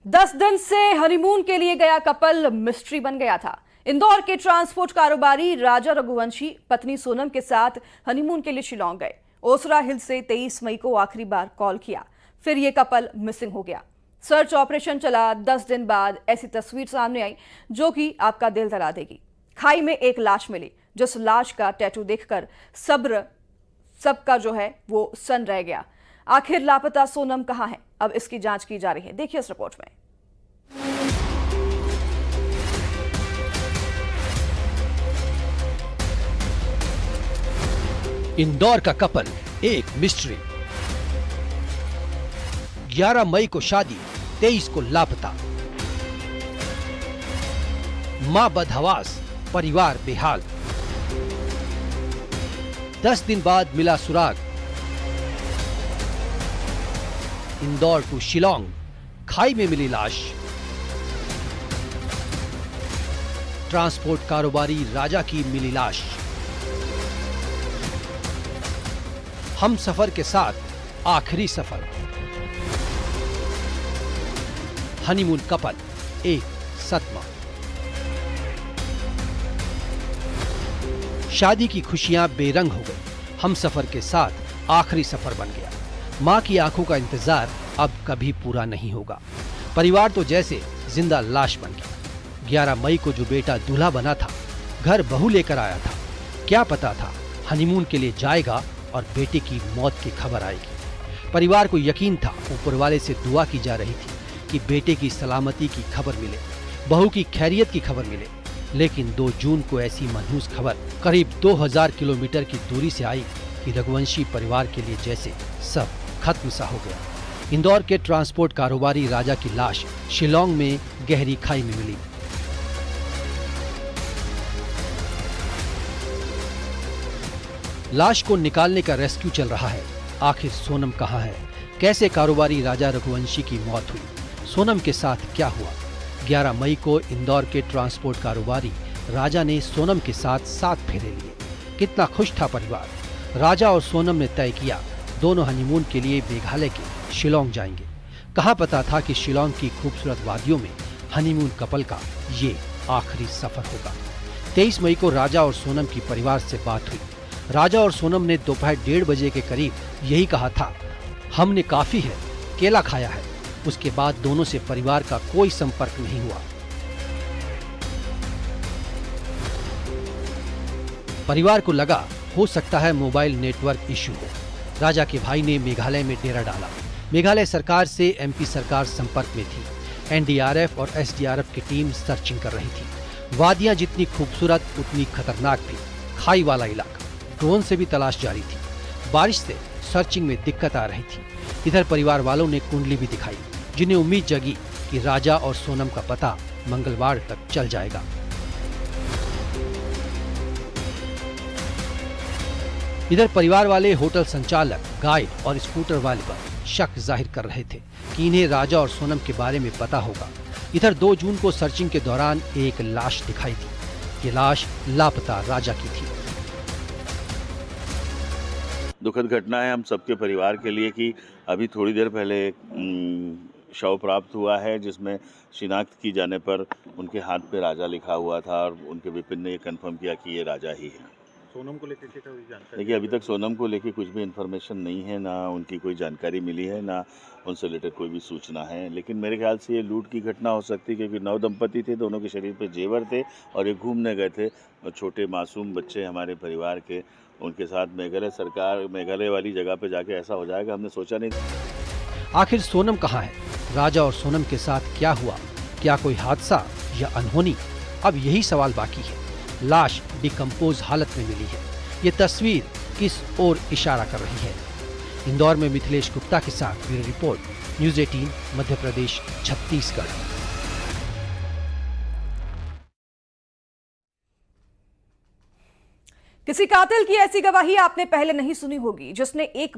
10 दिन से हनीमून के लिए गया कपल मिस्ट्री बन गया था। इंदौर के ट्रांसपोर्ट कारोबारी राजा रघुवंशी पत्नी सोनम के साथ हनीमून के लिए शिलांग गए। ओसरा हिल से 23 मई को आखिरी बार कॉल किया, फिर यह कपल मिसिंग हो गया। सर्च ऑपरेशन चला। 10 दिन बाद ऐसी तस्वीर सामने आई जो कि आपका दिल दहला देगी। खाई में एक लाश मिली, जिस लाश का टैटू देखकर सबका जो है वो सन रह गया। आखिर लापता सोनम कहां है, अब इसकी जांच की जा रही है। देखिए इस रिपोर्ट में। इंदौर का कपल एक मिस्ट्री। 11 मई को शादी, 23 को लापता। मां बदहवास, परिवार बेहाल। 10 दिन बाद मिला सुराग। इंदौर टू शिलांग, खाई में मिली लाश। ट्रांसपोर्ट कारोबारी राजा की मिली लाश। हम सफर के साथ आखिरी सफर। हनीमून कपल एक सदमा। शादी की खुशियां बेरंग हो गई। हम सफर के साथ आखिरी सफर बन गया। मां की आंखों का इंतजार अब कभी पूरा नहीं होगा। परिवार तो जैसे जिंदा लाश बन गया। 11 मई को जो बेटा दूल्हा बना था, घर बहू लेकर आया था, क्या पता था हनीमून के लिए जाएगा और बेटे की मौत की खबर आएगी। परिवार को यकीन था, ऊपर वाले से दुआ की जा रही थी कि बेटे की सलामती की खबर मिले, बहू की खैरियत की खबर मिले। लेकिन 2 जून को ऐसी मनहूस खबर करीब 2000 किलोमीटर की दूरी से आई कि रघुवंशी परिवार के लिए जैसे सब खत्म सा हो गया। इंदौर के ट्रांसपोर्ट कारोबारी राजा की लाश शिलांग में गहरी खाई में मिली। लाश को निकालने का रेस्क्यू चल रहा है। आखिर सोनम कहां है? कैसे कारोबारी राजा रघुवंशी की मौत हुई? सोनम के साथ क्या हुआ? 11 मई को इंदौर के ट्रांसपोर्ट कारोबारी राजा ने सोनम के साथ 7 फेरे लिए। कितना खुश था परिवार। राजा और सोनम ने तय किया, दोनों हनीमून के लिए मेघालय के शिलांग जाएंगे। कहां पता था कि शिलांग की खूबसूरत वादियों में हनीमून कपल का ये आखिरी सफर होगा। 23 मई को राजा और सोनम की परिवार से बात हुई। राजा और सोनम ने दोपहर 1:30 बजे के करीब यही कहा था, हमने काफी है, केला खाया है। उसके बाद दोनों से परिवार का कोई संपर्क नहीं हुआ। परिवार को लगा हो सकता है मोबाइल नेटवर्क इश्यू हो। राजा के भाई ने मेघालय में डेरा डाला। मेघालय सरकार से एमपी सरकार संपर्क में थी। एनडीआरएफ और एसडीआरएफ की टीम सर्चिंग कर रही थी। वादियां जितनी खूबसूरत उतनी खतरनाक थी। खाई वाला इलाका, ड्रोन से भी तलाश जारी थी। बारिश से सर्चिंग में दिक्कत आ रही थी। इधर परिवार वालों ने कुंडली भी दिखाई, जिन्हें उम्मीद जगी कि राजा और सोनम का पता मंगलवार तक चल जाएगा। इधर परिवार वाले होटल संचालक, गाइड और स्कूटर वाले पर शक जाहिर कर रहे थे कि इन्हें राजा और सोनम के बारे में पता होगा। इधर 2 जून को सर्चिंग के दौरान एक लाश दिखाई दी। ये लाश लापता राजा की थी। दुखद घटना है हम सबके परिवार के लिए कि अभी थोड़ी देर पहले शव प्राप्त हुआ है, जिसमें शिनाख्त की जाने पर उनके हाथ पे राजा लिखा हुआ था और उनके विपिन ने ये कंफर्म किया कि ये राजा ही है। सोनम को लेकर कोई जानकारी? देखिए, अभी तक सोनम को लेकर कुछ भी इन्फॉर्मेशन नहीं है, ना उनकी कोई जानकारी मिली है, ना उनसे रिलेटेड कोई भी सूचना है। लेकिन मेरे ख्याल से ये लूट की घटना हो सकती है, क्योंकि 9 दंपति थे, दोनों के शरीर पे जेवर थे और ये घूमने गए थे। छोटे मासूम बच्चे हमारे परिवार के, उनके साथ मेघालय वाली जगह पे जाके ऐसा हो जाएगा, हमने सोचा नहीं। आखिर सोनम कहां है? राजा और सोनम के साथ क्या हुआ? क्या कोई हादसा या अनहोनी? अब यही सवाल बाकी है। लाश डिकम्पोज हालत में मिली है। ये तस्वीर किस ओर इशारा कर रही है? इंदौर में मिथिलेश गुप्ता के साथ bureau report, news 18, Madhya Pradesh, Chhattisgarh. किसी कातिल की ऐसी गवाही आपने पहले नहीं सुनी होगी, जिसने एक